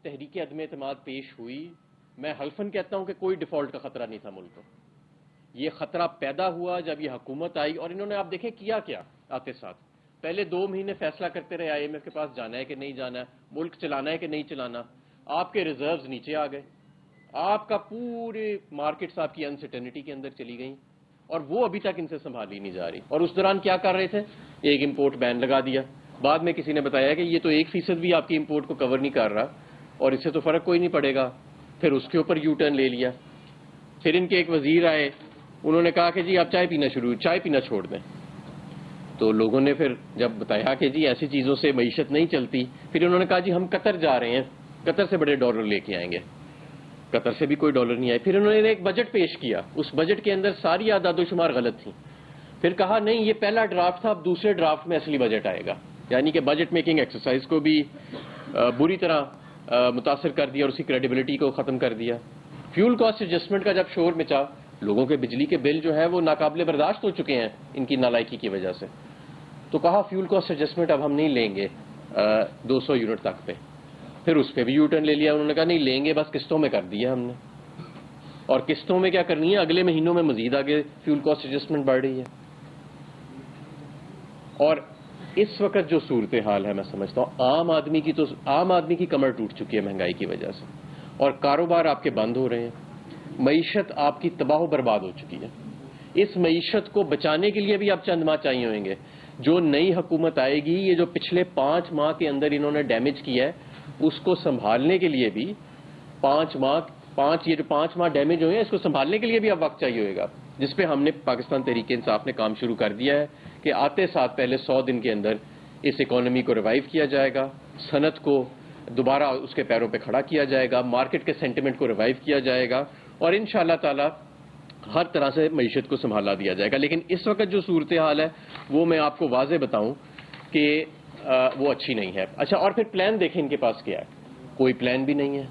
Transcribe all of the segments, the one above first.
تحریک عدم اعتماد پیش ہوئی، میں حلفاً کہتا ہوں کہ کوئی ڈیفالٹ کا خطرہ نہیں تھا ملک کو. یہ خطرہ پیدا ہوا جب یہ حکومت آئی، اور انہوں نے آپ دیکھیں کیا آتے ساتھ. پہلے 2 مہینے فیصلہ کرتے رہے آئی ایم ایف کے پاس جانا ہے کہ نہیں جانا ہے، ملک چلانا ہے کہ نہیں چلانا. آپ کے ریزروز نیچے آ گئے، آپ کا پورے مارکیٹس آپ کی انسرٹینٹی کے اندر چلی گئیں، اور وہ ابھی تک ان سے سنبھالی نہیں جا رہی. اور اس دوران کیا کر رہے تھے؟ ایک امپورٹ بین لگا دیا. بعد میں کسی نے بتایا کہ یہ تو 1% بھی آپ کی امپورٹ کو کور نہیں کر رہا اور اس سے تو فرق کوئی نہیں پڑے گا. پھر اس کے اوپر یو ٹرن لے لیا. پھر ان کے ایک وزیر آئے، انہوں نے کہا کہ جی آپ چائے پینا چھوڑ دیں. تو لوگوں نے پھر جب بتایا کہ جی ایسی چیزوں سے معیشت نہیں چلتی، پھر انہوں نے کہا جی ہم قطر جا رہے ہیں، قطر سے بڑے ڈالر لے کے آئیں گے. قطر سے بھی کوئی ڈالر نہیں آئے. پھر انہوں نے ایک بجٹ پیش کیا، اس بجٹ کے اندر ساری اعداد و شمار غلط تھیں. پھر کہا نہیں یہ پہلا ڈرافٹ تھا، اب دوسرے ڈرافٹ میں اصلی بجٹ آئے گا. یعنی کہ بجٹ میکنگ ایکسرسائز کو بھی بری طرح متاثر کر دیا اور اسی کریڈیبلٹی کو ختم کر دیا. فیول کاسٹ ایڈجسٹمنٹ کا جب شور مچا، لوگوں کے بجلی کے بل جو ہے وہ ناقابل برداشت ہو چکے ہیں ان کی نالائکی کی وجہ سے. تو کہا فیول کاسٹ ایڈجسٹمنٹ اب ہم نہیں لیں گے 200 یونٹ تک پہ. پھر اس پہ بھی یو ٹرن لے لیا. انہوں نے کہا نہیں لیں گے، بس قسطوں میں کر دیا ہم نے. اور قسطوں میں کیا کرنی ہے؟ اگلے مہینوں میں مزید آگے فیول کاسٹ ایڈجسٹمنٹ بڑھ رہی ہے. اور اس وقت جو صورتحال ہے میں سمجھتا ہوں عام آدمی کی کمر ٹوٹ چکی ہے مہنگائی کی وجہ سے، اور کاروبار آپ کے بند ہو رہے ہیں. معیشت آپ کی تباہ و برباد ہو چکی ہے. اس معیشت کو بچانے کے لیے بھی آپ چند ماہ چاہیے ہوئیں گے. جو نئی حکومت آئے گی، یہ جو پچھلے 5 ماہ کے اندر انہوں نے ڈیمیج کیا ہے، اس کو سنبھالنے کے لیے بھی 5 ماہ ڈیمیج ہوئے ہیں، اس کو سنبھالنے کے لیے بھی اب وقت چاہیے ہوئے گا. جس پہ ہم نے پاکستان تحریک انصاف نے کام شروع کر دیا ہے کہ آتے ساتھ پہلے 100 دن کے اندر اس اکانومی کو ریوائیو کیا جائے گا، صنعت کو دوبارہ اس کے پیروں پہ کھڑا کیا جائے گا، مارکیٹ کے سینٹیمنٹ کو ریوائیو کیا جائے گا، اور انشاءاللہ تعالی ہر طرح سے معیشت کو سنبھالا دیا جائے گا. لیکن اس وقت جو صورتحال ہے وہ میں آپ کو واضح بتاؤں کہ وہ اچھی نہیں ہے. اچھا، اور پھر پلان دیکھیں ان کے پاس کیا ہے. کوئی پلان بھی نہیں ہے.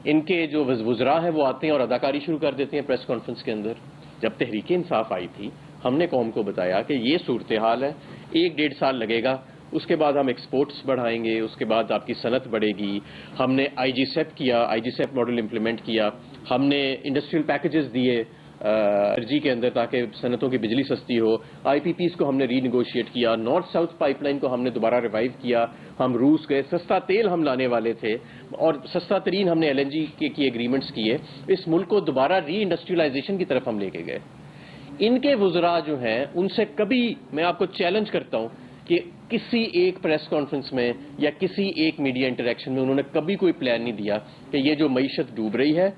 ان کے جو وزراء ہیں وہ آتے ہیں اور اداکاری شروع کر دیتے ہیں پریس کانفرنس کے اندر. جب تحریک انصاف آئی تھی ہم نے قوم کو بتایا کہ یہ صورتحال ہے، 1-1.5 سال لگے گا، اس کے بعد ہم ایکسپورٹس بڑھائیں گے، اس کے بعد آپ کی صنعت بڑھے گی. ہم نے آئی جی سیپ ماڈل امپلیمنٹ کیا. ہم نے انڈسٹریل پیکیجز دیے انرجی کے اندر تاکہ صنعتوں کی بجلی سستی ہو. آئی پی پیز کو ہم نے ری نیگوشیٹ کیا. نارتھ ساؤتھ پائپ لائن کو ہم نے دوبارہ ریوائیو کیا. ہم روس گئے، سستا تیل ہم لانے والے تھے اور سستا ترین ہم نے ایل این جی کی ایگریمنٹس کیے. اس ملک کو دوبارہ ری انڈسٹریلائزیشن کی طرف ہم لے کے گئے. ان کے وزراء جو ہیں ان سے کبھی میں آپ کو چیلنج کرتا ہوں کہ کسی ایک پریس کانفرنس میں یا کسی ایک میڈیا انٹریکشن میں انہوں نے کبھی کوئی پلان نہیں دیا کہ یہ جو معیشت ڈوب رہی ہے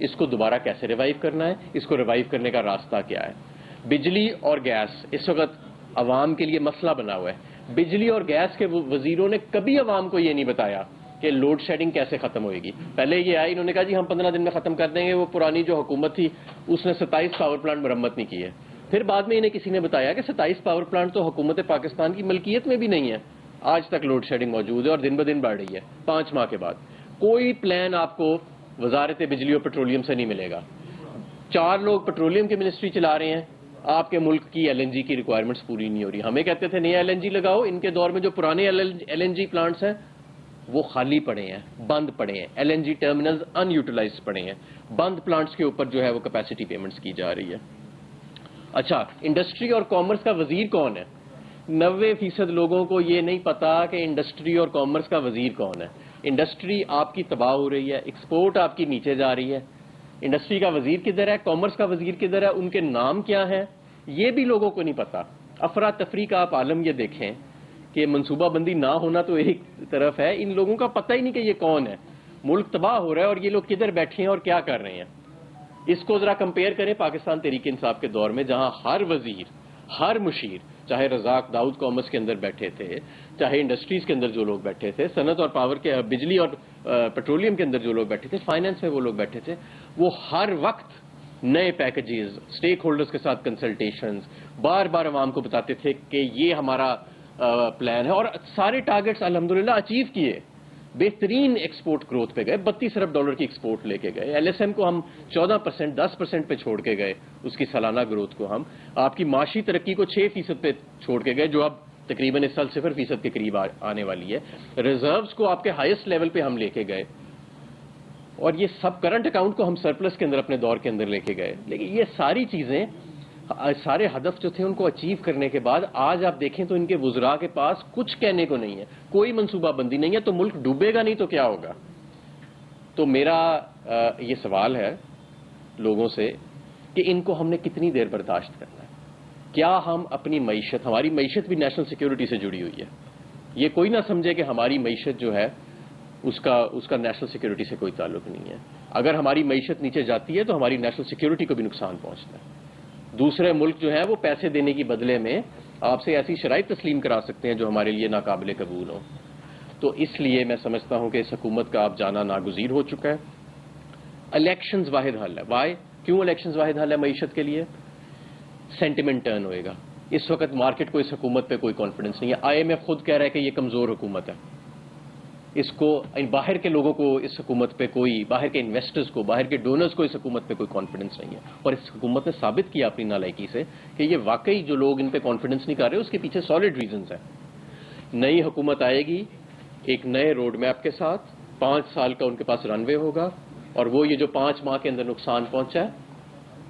اس کو دوبارہ کیسے ریوائیو کرنا ہے، اس کو ریوائیو کرنے کا راستہ کیا ہے. بجلی اور گیس اس وقت عوام کے لیے مسئلہ بنا ہوا ہے. بجلی اور گیس کے وزیروں نے کبھی عوام کو یہ نہیں بتایا کہ لوڈ شیڈنگ کیسے ختم ہوئے گی. پہلے یہ آئی، انہوں نے کہا جی ہم 15 دن میں ختم کر دیں گے. وہ پرانی جو حکومت تھی اس نے 27 پاور پلانٹ مرمت نہیں کی ہے. پھر بعد میں انہیں کسی نے بتایا کہ 27 پاور پلانٹ تو حکومت پاکستان کی ملکیت میں بھی نہیں ہے. آج تک لوڈ شیڈنگ موجود ہے اور دن بدن بڑھ رہی ہے. 5 ماہ کے بعد کوئی پلان آپ کو وزارت بجلی اور پیٹرولیم سے نہیں ملے گا. 4 لوگ پیٹرولیم کی منسٹری چلا رہے ہیں، آپ کے ملک کی ایل این جی کی ریکوائرمنٹس پوری نہیں ہو رہی. ہمیں کہتے تھے نیا ایل این جی لگاؤ. ان کے دور میں جو پرانے ایل این جی پلانٹس ہیں وہ خالی پڑے ہیں، بند پڑے ہیں. ایل این جی ٹرمینلز ان یوٹیلائزڈ پڑے ہیں. بند پلانٹس کے اوپر جو ہے وہ کیپیسٹی پیمنٹس کی جا رہی ہے. اچھا، انڈسٹری اور کامرس کا وزیر کون ہے؟ 90% لوگوں کو یہ نہیں پتا کہ انڈسٹری اور کامرس کا وزیر کون ہے. انڈسٹری آپ کی تباہ ہو رہی ہے، ایکسپورٹ آپ کی نیچے جا رہی ہے. انڈسٹری کا وزیر کدھر ہے؟ کامرس کا وزیر کدھر ہے؟ ان کے نام کیا ہیں؟ یہ بھی لوگوں کو نہیں پتا. افراتفری کا آپ عالم یہ دیکھیں کہ منصوبہ بندی نہ ہونا تو ایک طرف ہے، ان لوگوں کا پتہ ہی نہیں کہ یہ کون ہے. ملک تباہ ہو رہا ہے اور یہ لوگ کدھر بیٹھے ہیں اور کیا کر رہے ہیں. اس کو ذرا کمپیئر کریں پاکستان تحریک انصاف کے دور میں، جہاں ہر وزیر، ہر مشیر، چاہے رزاق داؤد کامرس کے اندر بیٹھے تھے، چاہے انڈسٹریز کے اندر جو لوگ بیٹھے تھے، صنعت اور پاور کے بجلی اور پیٹرولیم کے اندر جو لوگ بیٹھے تھے، فائنانس میں وہ لوگ بیٹھے تھے، وہ ہر وقت نئے پیکیجز، اسٹیک ہولڈرز کے ساتھ کنسلٹیشنز، بار بار عوام کو بتاتے تھے کہ یہ ہمارا پلان ہے. اور سارے ٹارگٹس الحمدللہ اچیو کیے. بہترین ایکسپورٹ گروتھ پہ گئے. $32 ارب کی ایکسپورٹ لے کے گئے. ایل ایس ایم کو ہم 14%، 10% پہ چھوڑ کے گئے. اس کی سالانہ گروتھ کو ہم آپ کی معاشی ترقی کو 6% پہ چھوڑ کے گئے، جو اب تقریباً اس سال 0% کے قریب آنے والی ہے. ریزروز کو آپ کے ہائیسٹ لیول پہ ہم لے کے گئے. اور یہ سب کرنٹ اکاؤنٹ کو ہم سرپلس کے اندر اپنے دور کے اندر لے کے گئے. لیکن یہ ساری چیزیں، سارے ہدف جو تھے ان کو اچیو کرنے کے بعد آج آپ دیکھیں تو ان کے وزراء کے پاس کچھ کہنے کو نہیں ہے، کوئی منصوبہ بندی نہیں ہے. تو ملک ڈوبے گا نہیں تو کیا ہوگا؟ تو میرا یہ سوال ہے لوگوں سے کہ ان کو ہم نے کتنی دیر برداشت کرنا ہے؟ کیا ہم اپنی معیشت، ہماری معیشت بھی نیشنل سیکیورٹی سے جڑی ہوئی ہے. یہ کوئی نہ سمجھے کہ ہماری معیشت جو ہے اس کا نیشنل سیکیورٹی سے کوئی تعلق نہیں ہے. اگر ہماری معیشت نیچے جاتی ہے تو ہماری نیشنل سیکیورٹی کو بھی نقصان پہنچتا ہے. دوسرے ملک جو ہے وہ پیسے دینے کی بدلے میں آپ سے ایسی شرائط تسلیم کرا سکتے ہیں جو ہمارے لیے ناقابل قبول ہوں. تو اس لیے میں سمجھتا ہوں کہ اس حکومت کا اب جانا ناگزیر ہو چکا ہے. الیکشنز واحد حل ہے. وائی؟ کیوں الیکشنز واحد حل ہے معیشت کے لیے؟ سینٹیمنٹ ٹرن ہوئے گا. اس وقت مارکیٹ کو اس حکومت پہ کوئی کانفیڈنس نہیں ہے. آئی ایم ایف خود کہہ رہا ہے کہ یہ کمزور حکومت ہے. اس کو باہر کے لوگوں کو اس حکومت پہ کوئی، باہر کے انویسٹرز کو، باہر کے ڈونرز کو اس حکومت پہ کوئی کانفیڈنس نہیں ہے. اور اس حکومت نے ثابت کیا اپنی نالائکی سے کہ یہ واقعی جو لوگ ان پہ کانفیڈنس نہیں کر رہے اس کے پیچھے سالڈ ریزنز ہیں. نئی حکومت آئے گی ایک نئے روڈ میپ کے ساتھ، 5 سال کا ان کے پاس رن وے ہوگا، اور وہ یہ جو 5 ماہ کے اندر نقصان پہنچا ہے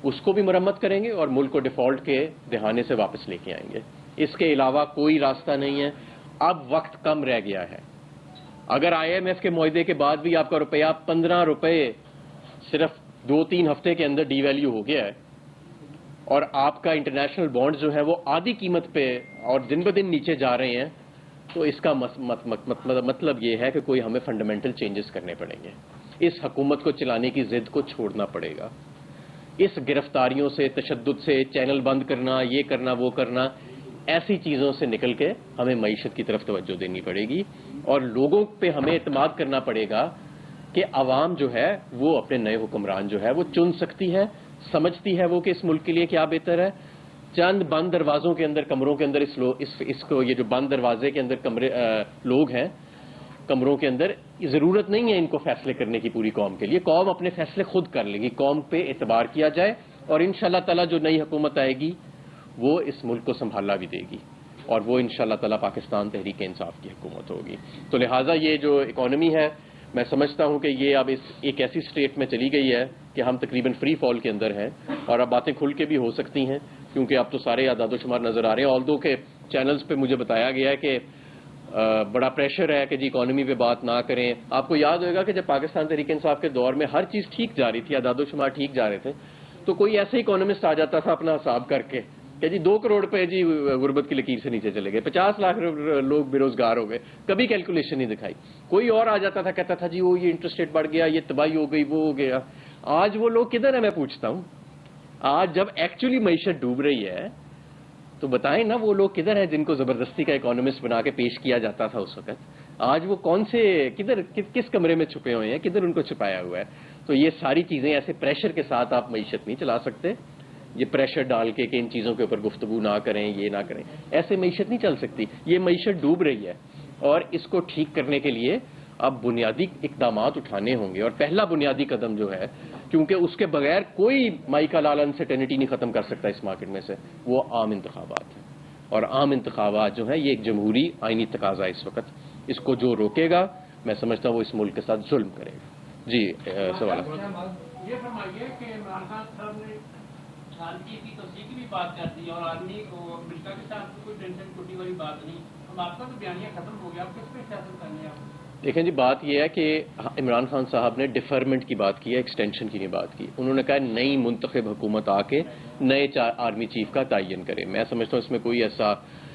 اس کو بھی مرمت کریں گے اور ملک کو ڈیفالٹ کے دہانے سے واپس لے کے آئیں گے. اس کے علاوہ کوئی راستہ نہیں ہے. اب وقت کم رہ گیا ہے. اگر آئی ایم ایف کے معاہدے کے بعد بھی آپ کا روپیہ 15 روپے صرف 2-3 ہفتے کے اندر ڈی ویلیو ہو گیا ہے اور آپ کا انٹرنیشنل بانڈ جو ہے وہ آدھی قیمت پہ اور دن بہ دن نیچے جا رہے ہیں، تو اس کا مطلب یہ ہے کہ کوئی ہمیں فنڈامنٹل چینجز کرنے پڑیں گے. اس حکومت کو چلانے کی ضد کو چھوڑنا پڑے گا. اس گرفتاریوں سے، تشدد سے، چینل بند کرنا، یہ کرنا وہ کرنا، ایسی چیزوں سے نکل کے ہمیں معیشت کی طرف توجہ دینی پڑے گی اور لوگوں پہ ہمیں اعتماد کرنا پڑے گا کہ عوام جو ہے وہ اپنے نئے حکمران جو ہے وہ چن سکتی ہے، سمجھتی ہے وہ کہ اس ملک کے لیے کیا بہتر ہے. چند بند دروازوں کے اندر، کمروں کے اندر اس کو، یہ جو بند دروازے کے اندر لوگ ہیں کمروں کے اندر، ضرورت نہیں ہے ان کو فیصلے کرنے کی پوری قوم کے لیے. قوم اپنے فیصلے خود کر لے گی. قوم پہ اعتبار کیا جائے اور انشاءاللہ تعالی جو نئی حکومت آئے گی وہ اس ملک کو سنبھالا بھی دے گی اور وہ انشاءاللہ تعالی پاکستان تحریک انصاف کی حکومت ہوگی. تو لہٰذا یہ جو اکانومی ہے میں سمجھتا ہوں کہ یہ اب ایک ایسی سٹیٹ میں چلی گئی ہے کہ ہم تقریباً فری فال کے اندر ہیں اور اب باتیں کھل کے بھی ہو سکتی ہیں کیونکہ اب تو سارے اعداد و شمار نظر آ رہے ہیں. آلدو کے چینلز پہ مجھے بتایا گیا ہے کہ بڑا پریشر ہے کہ جی اکانومی پہ بات نہ کریں. آپ کو یاد ہوگا کہ جب پاکستان تحریک انصاف کے دور میں ہر چیز ٹھیک جا رہی تھی، اعداد و شمار ٹھیک جا رہے تھے، تو کوئی ایسے اکانومسٹ آ جاتا تھا اپنا حساب کر کے کہ جی 2 کروڑ پہ جی غربت کی لکیر سے نیچے چلے گئے، 50 لاکھ لوگ بے روزگار ہو گئے، کبھی کیلکولیشن نہیں دکھائی. کوئی اور آ جاتا تھا کہتا تھا جی وہ یہ انٹرسٹ ریٹ بڑھ گیا، یہ تباہی ہو گئی، وہ ہو گیا. آج وہ لوگ کدھر ہیں میں پوچھتا ہوں؟ آج جب ایکچولی معیشت ڈوب رہی ہے تو بتائیں نا وہ لوگ کدھر ہیں جن کو زبردستی کا اکانومسٹ بنا کے پیش کیا جاتا تھا اس وقت؟ آج وہ کون سے، کدھر، کس کمرے میں چھپے ہوئے ہیں، کدھر ان کو چھپایا ہوا ہے؟ تو یہ ساری چیزیں ایسے پریشر کے ساتھ آپ معیشت نہیں چلا سکتے. یہ پریشر ڈال کے کہ ان چیزوں کے اوپر گفتگو نہ کریں، یہ نہ کریں، ایسے معیشت نہیں چل سکتی. یہ معیشت ڈوب رہی ہے اور اس کو ٹھیک کرنے کے لیے اب بنیادی اقدامات اٹھانے ہوں گے. اور پہلا بنیادی قدم جو ہے، کیونکہ اس کے بغیر کوئی مائی کا لال انسرٹینٹی نہیں ختم کر سکتا اس مارکیٹ میں سے، وہ عام انتخابات ہیں. اور عام انتخابات جو ہیں یہ ایک جمہوری آئینی تقاضا ہے اس وقت. اس کو جو روکے گا میں سمجھتا ہوں وہ اس ملک کے ساتھ ظلم کرے گا. جی سوال. یہ فرمائیے کہ عمران خان صاحب نے خانگی کی توسیع کی بھی بات کر دی اور آدمی کو امریکہ کے ساتھ کوئی ٹینشن ٹوٹی والی بات نہیں. اب آپ کا تو بیانیہ ختم ہو گیا، آپ کس پہ سیاست کرنے ہیں؟ دیکھیں جی بات یہ ہے کہ عمران خان صاحب نے ڈیفرمنٹ کی بات کی ہے، ایکسٹینشن کی نہیں بات کی. انہوں نے کہا نئی منتخب حکومت آ کے نئے آرمی چیف کا تعین کرے. میں سمجھتا ہوں اس میں کوئی ایسا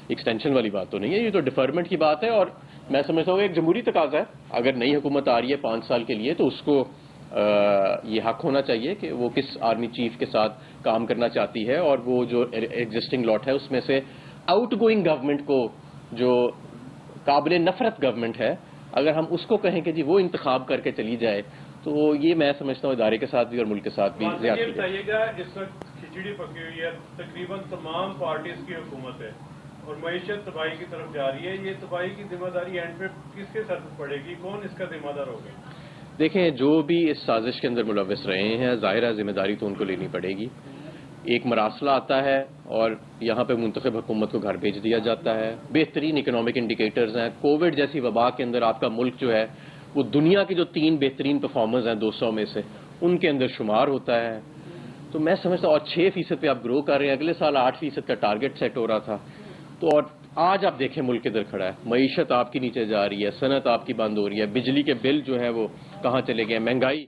ایکسٹینشن والی بات تو نہیں ہے، یہ تو ڈیفرمنٹ کی بات ہے. اور میں سمجھتا ہوں ایک جمہوری تقاضا ہے. اگر نئی حکومت آ رہی ہے 5 سال کے لیے تو اس کو یہ حق ہونا چاہیے کہ وہ کس آرمی چیف کے ساتھ کام کرنا چاہتی ہے، اور وہ جو ایگزسٹنگ لاٹ ہے اس میں سے آؤٹ گوئنگ گورنمنٹ کو، جو قابل نفرت گورنمنٹ ہے، اگر ہم اس کو کہیں کہ جی وہ انتخاب کر کے چلی جائے تو یہ میں سمجھتا ہوں ادارے کے ساتھ بھی اور ملک کے ساتھ بھی زیادتی ہے. بتائیے گا اس وقت کھچڑی پکی ہوئی ہے، تقریباً تمام پارٹیز کی حکومت ہے اور معیشت تباہی کی طرف جا رہی ہے. یہ تباہی کی ذمہ داری اینڈ پہ کس کے سر پڑے گی؟ کون اس کا ذمہ دار ہوگا؟ دیکھیں جو بھی اس سازش کے اندر ملوث رہے ہیں ظاہر ہے ذمہ داری تو ان کو لینی پڑے گی. ایک مراسلہ آتا ہے اور یہاں پہ منتخب حکومت کو گھر بھیج دیا جاتا ہے. بہترین اکنامک انڈیکیٹرز ہیں. کووڈ جیسی وبا کے اندر آپ کا ملک جو ہے وہ دنیا کے جو 3 بہترین پرفارمرز ہیں 200 میں سے ان کے اندر شمار ہوتا ہے. تو میں سمجھتا ہوں، اور 6% پہ آپ گرو کر رہے ہیں. اگلے سال 8% کا ٹارگٹ سیٹ ہو رہا تھا. تو اور آج آپ دیکھیں ملک کدھر کھڑا ہے. معیشت آپ کی نیچے جا رہی ہے، صنعت آپ کی بند ہو رہی ہے، بجلی کے بل جو ہے وہ کہاں چلے گئے، مہنگائی